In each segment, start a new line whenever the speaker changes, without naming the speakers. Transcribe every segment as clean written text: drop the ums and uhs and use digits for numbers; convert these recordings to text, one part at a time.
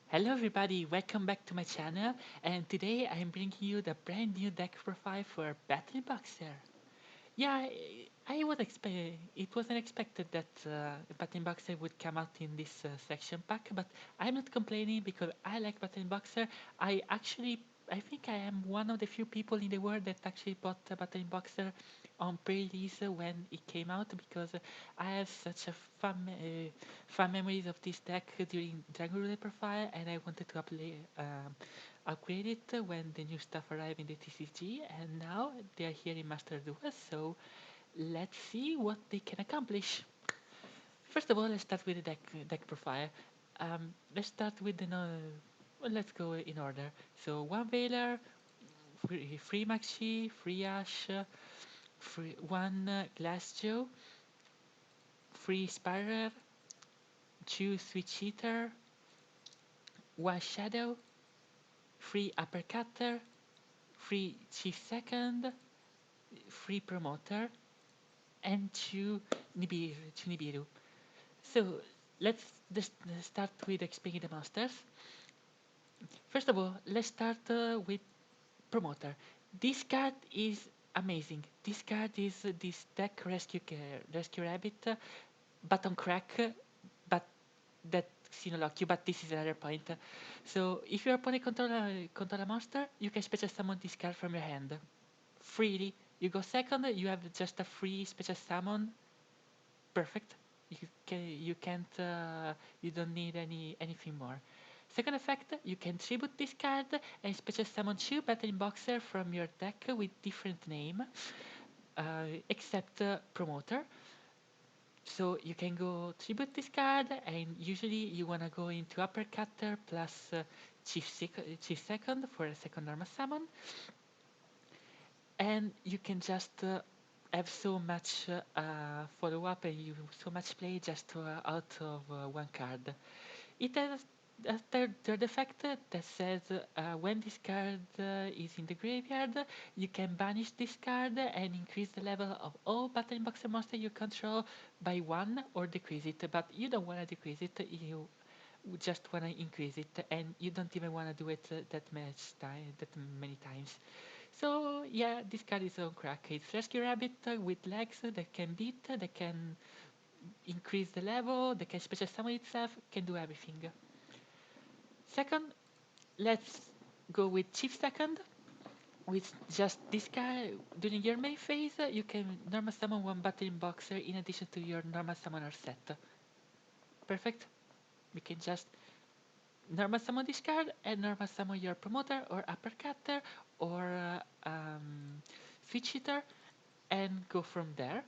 Hello everybody, welcome back to my channel, and today I'm bringing you the brand new deck profile for Battlin Boxer. Yeah, I was it wasn't expected that Battlin Boxer would come out in this section pack, but I'm not complaining because I like Battlin Boxer. I think I am one of the few people in the world that actually bought Battlin Boxer on pre-release when it came out because I have such a fun memories of this deck during Dragon Ruler profile, and I wanted to upgrade it when the new stuff arrived in the TCG, and now they are here in Master Duel, so let's see what they can accomplish. First of all, let's start with the deck profile. Let's start with the no. Well, let's go in order. So one Veiler, free Maxi, free Ash, free one Glass Joe, free Spirer, two Switch Eater, one Shadow, free Uppercutter, free Chief Second, free Promoter, and two Nibiru. So let's just start with explaining the monsters. First of all, let's start with Promoter. This card is amazing. This card is this deck Rescue Rabbit, but on crack, but that Sinolock you, but this is another point. So if your opponent control a monster, you can special summon this card from your hand. Freely. You go second, you have just a free special summon. Perfect. You don't need anything more. Second effect, you can tribute this card and special summon two Battlin Boxer from your deck with different name, except Promoter. So you can go tribute this card, and usually you wanna go into Uppercutter plus Chief Second for a second normal summon, and you can just have so much follow up and you so much play just out of one card. It has a third effect that says when this card is in the graveyard, you can banish this card and increase the level of all Battle Boxer monster you control by one or decrease it. But you don't want to decrease it, you just want to increase it, and you don't even want to do it that many times. So yeah, this card is on crack. It's Rescue Rabbit with legs that can beat, that can increase the level, that can special summon itself, can do everything. Second, let's go with Chief Second. With just this guy, during your main phase, you can normal summon one Battling Boxer in addition to your normal summoner set. Perfect. We can just normal summon this card and normal summon your Promoter or Uppercutter or Switch Hitter and go from there.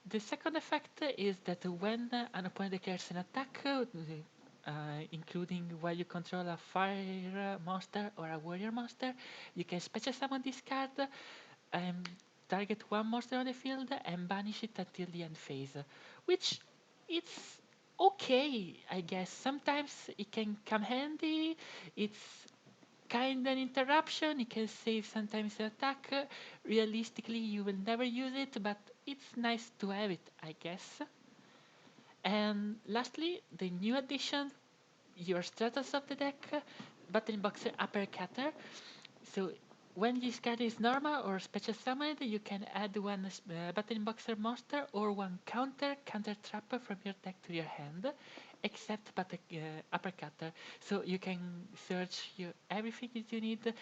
The second effect is that when an opponent declares an attack, including while you control a fire monster or a warrior monster, you can special summon this card and target one monster on the field and banish it until the end phase, which it's okay, I guess. Sometimes it can come handy. It's kind of an interruption. It can save sometimes an attack. Realistically, you will never use it, but it's nice to have it, I guess. And lastly, the new addition, your Stratos of the deck, Battle Boxer Uppercutter. So when this card is normal or special summoned, you can add one Battle Boxer monster or one counter trapper from your deck to your hand, except Uppercutter. So you can search everything that you need.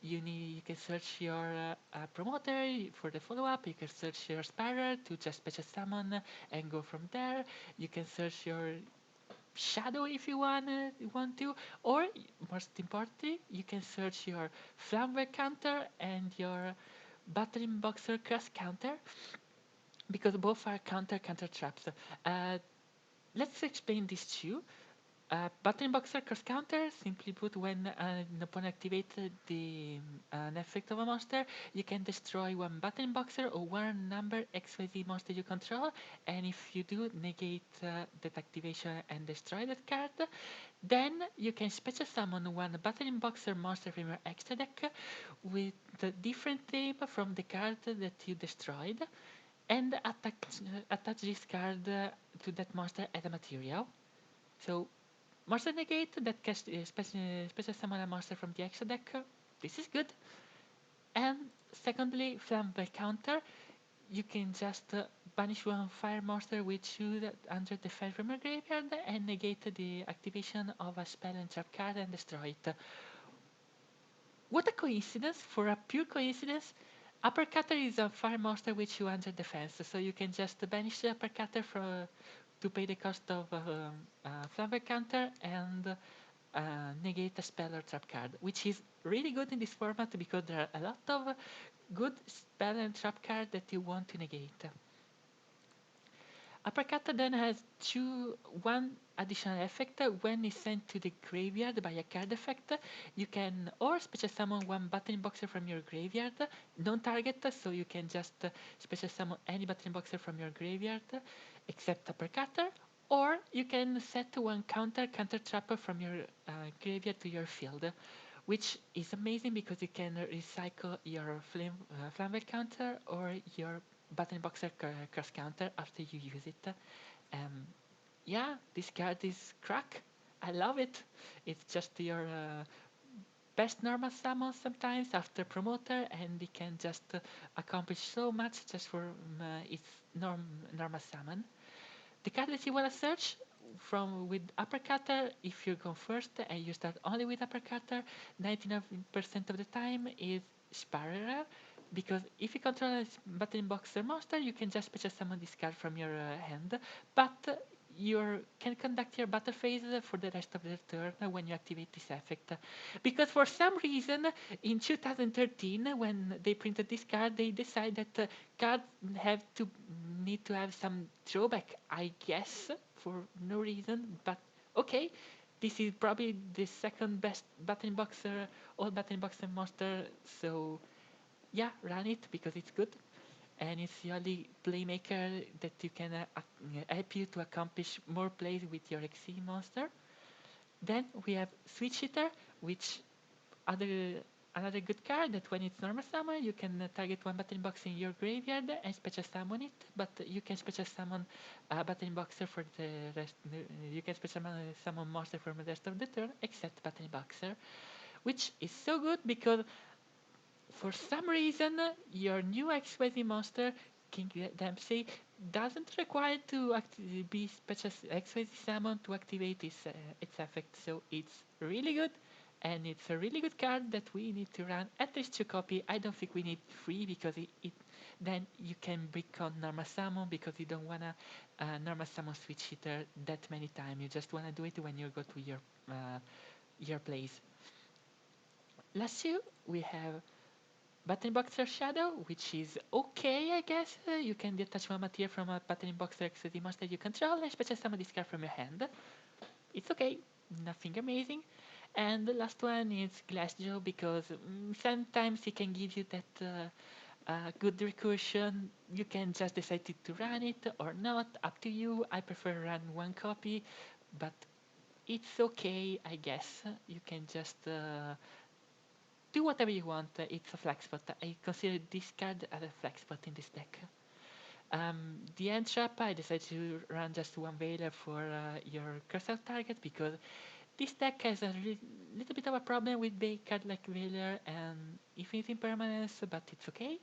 You can search your promoter for the follow-up. You can search your Spiral to just special summon and go from there. You can search your shadow if you want to, or most importantly, you can search your flamware counter and your battling boxer cross counter because both are counter traps. Uh, let's explain these two. Battling Boxer cross counter, simply put, when an opponent activates an effect of a monster, you can destroy one Battling Boxer or one number XYZ monster you control, and if you do, negate that activation and destroy that card. Then you can special summon one Battling Boxer monster from your extra deck with the different name from the card that you destroyed, and attach this card to that monster as a material. So Monster negate that casts special summon a monster from the extra deck. This is good. And secondly, flammable counter. You can just banish one fire monster with you under the fire from your graveyard and negate the activation of a spell and trap card and destroy it. What a coincidence! For a pure coincidence, Uppercutter is a fire monster with you under defense, so you can just banish the Uppercutter to pay the cost of flavor counter and negate a spell or trap card, which is really good in this format because there are a lot of good spell and trap cards that you want to negate. Uppercut then has one additional effect when it's sent to the graveyard by a card effect. You can or special summon one Battlin Boxer from your graveyard, non-target, so you can just special summon any Battlin Boxer from your graveyard except Uppercutter, or you can set one counter trapper from your graveyard to your field, which is amazing because you can recycle your flammable counter or your Battlin Boxer cross counter after you use it. Um, yeah, this card is crack. I love it. It's just your best normal summon sometimes after promoter, and it can just accomplish so much just for its normal summon. The card that you want to search from with uppercutter, if you go first and you start only with uppercutter, 99% of the time is Sparrow, because if you control a button boxer monster, you can just special summon this card from your hand, but you can conduct your battle phase for the rest of the turn when you activate this effect. Because for some reason, in 2013, when they printed this card, they decided that cards have to need to have some drawback, I guess, for no reason. But okay, this is probably the second best button boxer, all button boxer monster. So yeah, run it because it's good, and it's the only playmaker that you can help you to accomplish more plays with your XC monster. Then we have Switch Hitter, which other another good card that when it's normal summon, you can target one Battle Box in your graveyard and special summon it, but you can special summon a Battle Boxer for the rest. You can special summon monster for the rest of the turn except Battle Boxer, which is so good because for some reason your new XYZ monster King Dempsey doesn't require to be special XYZ summon to activate its effect, so it's really good. And it's a really good card that we need to run at least 2 copy. I don't think we need 3 because then you can brick on normal summon because you don't wanna normal summon switch hitter that many times. You just wanna do it when you go to your plays. Last two we have Battle Boxer Shadow, which is okay, I guess. You can detach one material from a Battle Boxer XD monster you control and special summon this card from your hand. It's okay, nothing amazing. And the last one is Glassjaw because sometimes it can give you that good recursion. You can just decide to run it or not, up to you. I prefer run 1 copy, but it's okay, I guess. You can just do whatever you want. It's a flex spot. I consider this card as a flex spot in this deck. The end trap, I decided to run just one Veiler for your crystal target because this deck has a little bit of a problem with big card like Veiler and Infinite Impermanence, but it's okay.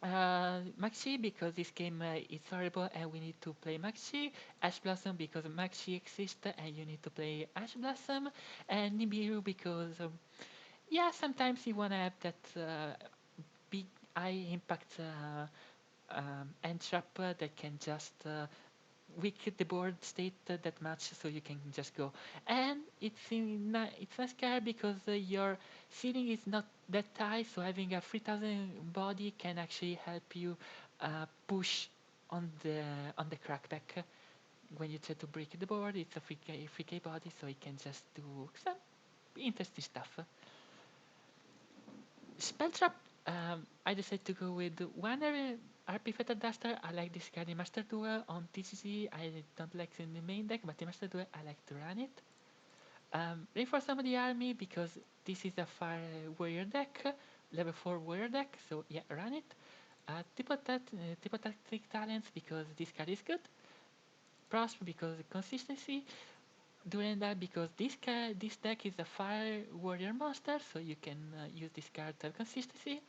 Maxi because this game is horrible and we need to play Maxi. Ash Blossom because Maxi exists and you need to play Ash Blossom. And Nibiru because yeah, sometimes you want to have that big eye impact end trap that can just weaken the board state that much, so you can just go. And it's nice card because your ceiling is not that high, so having a 3000 body can actually help you push on the crackback. When you try to break the board, it's a 3K body, so it can just do some interesting stuff. Spell trap. I decided to go with one RP Feather Duster. I like this card in Master Duel. On TCC, I don't like it in the main deck, but in Master Duel, I like to run it. Reinforce some of the army because this is a fire warrior deck, level 4 warrior deck, so yeah, run it. Triple tactic talents because this card is good. Prosper because consistency. doing that because this deck is a fire warrior monster, so you can use this card to have consistency.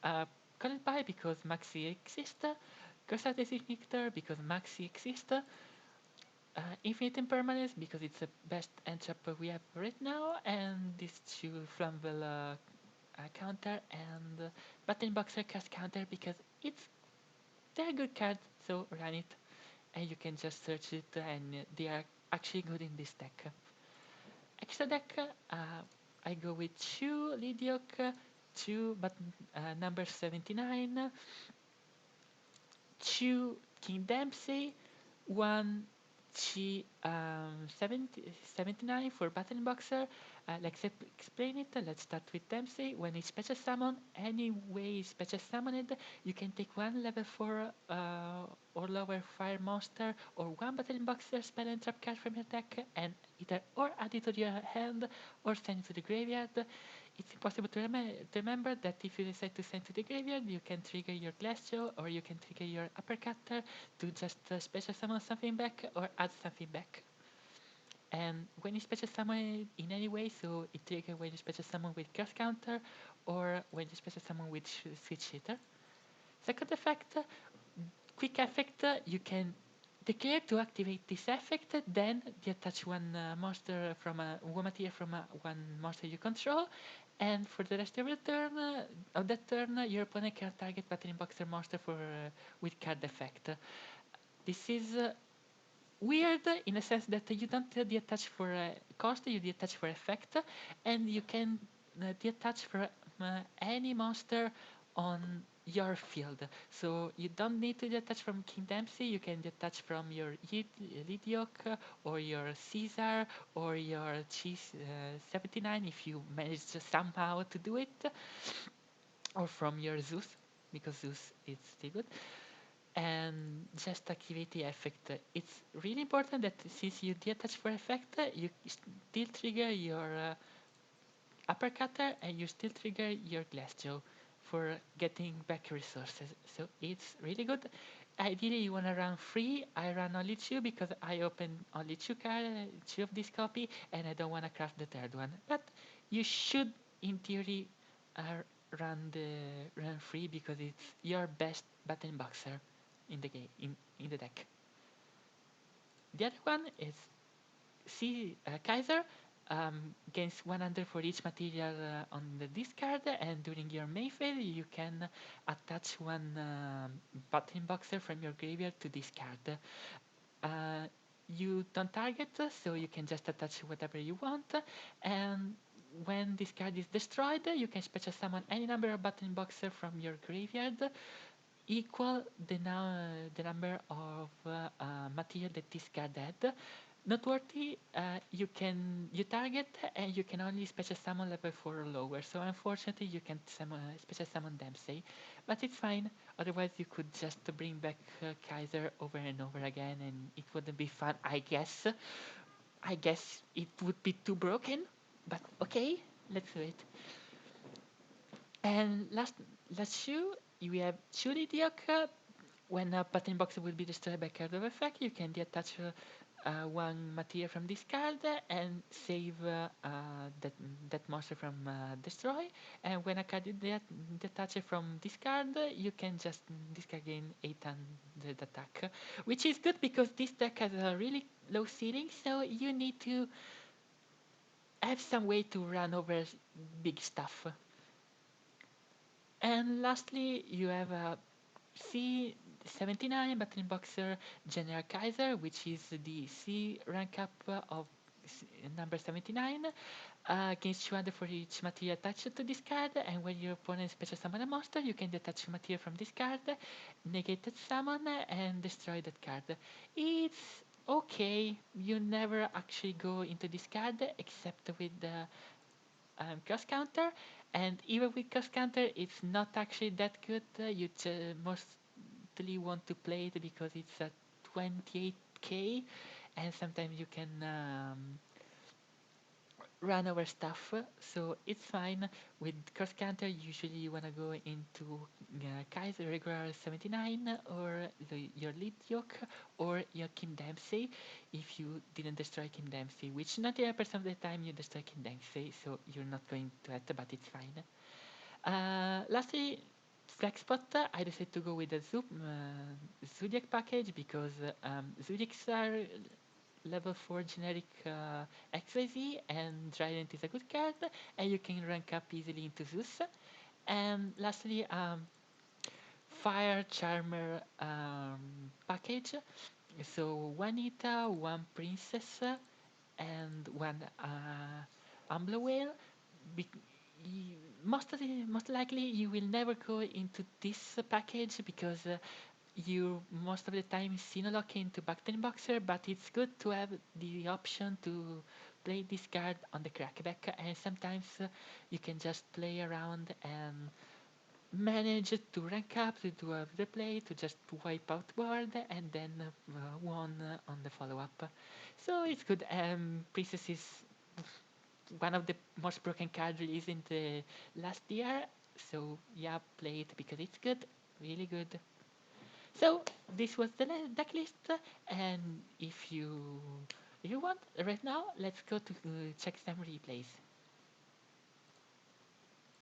Uh, Colored by because Maxi exists. Curse Art Designator because Maxi exists. Infinite Impermanence because it's the best entrap we have right now, and these two flammable counter, and Battlin Boxer cast counter because it's they're good cards, so run it, and you can just search it, and they are actually good in this deck. Extra deck, I go with two Lidiok, two but number 79, two King Dempsey, one G 79 for Battlin Boxer. Let's explain it. Let's start with Dempsey. When it's special summon, any way it's special summoned, you can take one level 4 or lower fire monster or one Battlin Boxer spell and trap card from your deck and either or add it to your hand or send it to the graveyard. It's impossible to remember that if you decide to send to the graveyard, you can trigger your Glassjaw or you can trigger your Uppercutter to just special summon something back or add something back. And when you special summon in any way, so it triggers when you special summon with Curse Counter or when you special summon with Switch Hitter. Second effect, quick effect, you can declare to activate this effect, then detach one monster from one material from one monster you control, and for the rest of the turn, of that turn, your opponent can target Battlin Boxer monster for with card effect. This is weird in a sense that you don't detach for cost, you detach for effect, and you can detach for any monster on your field. So you don't need to detach from King Dempsey, you can detach from your Lidiok or your Caesar or your Cheese 79 if you manage somehow to do it, or from your Zeus, because Zeus is still good, and just activate the effect. It's really important that since you detach for effect, you still trigger your uppercutter and you still trigger your Glassjaw for getting back resources. So it's really good. Ideally, you want to run three. I run only two because I open only two of this copy, and I don't want to craft the third one. But you should, in theory, uh, run three because it's your best Battle Boxer in the game in the deck. The other one is Kaiser gains 100 for each material on the discard, and during your main phase, you can attach one Battlin Boxer from your graveyard to discard. Uh, you don't target, so you can just attach whatever you want, and when this card is destroyed, you can special summon any number of Battlin Boxer from your graveyard equal the number of material that this card had. Noteworthy, you target and you can only special summon level 4 or lower. So unfortunately, you can't special summon Dempsey, but it's fine. Otherwise, you could just bring back Kaiser over and over again, and it wouldn't be fun. I guess. I guess it would be too broken, but okay, let's do it. And last shoe, we have Shuri Dioka. When a button box will be destroyed by card of effect, you can detach one material from this card and save that monster from destroy. And when a card is detached from this card, you can just discard gain 800 attack, which is good because this deck has a really low ceiling, so you need to have some way to run over big stuff. And lastly, you have a C79 Battlin Boxer General Kaiser, which is the C rank up of number 79. Gains 200 for each material attached to this card, and when your opponent special summon a monster, you can detach material from this card, negate that summon, and destroy that card. It's okay. You never actually go into this card except with the cross counter, and even with cross counter, it's not actually that good. You mostly want to play it because it's at 28k, and sometimes you can run over stuff, so it's fine. With cross counter, usually you wanna go into Kaiser regular 79 or your lead yoke or your Kim Dempsey if you didn't destroy Kim Dempsey, which 98% of the time you destroy Kim Dempsey, so you're not going to it, but it's fine. Lastly, flex spot, I decided to go with the Zodiac package because Zodiacs are level 4 generic XYZ, and Trident is a good card, and you can rank up easily into Zeus. And lastly, Fire Charmer package. So one Ita, one Princess, and one Umbla Whale. Be- most likely you will never go into this package because you most of the time Sinolock into Battlin Boxer, but it's good to have the option to play this card on the crackback, and sometimes you can just play around and manage to rank up, to do a replay, to just wipe out board, and then won on the follow-up. So it's good. Princess is one of the most broken cards released in the last year, so yeah, play it because it's good, really good. So this was the deck list, and if you want, right now, let's go to check some replays.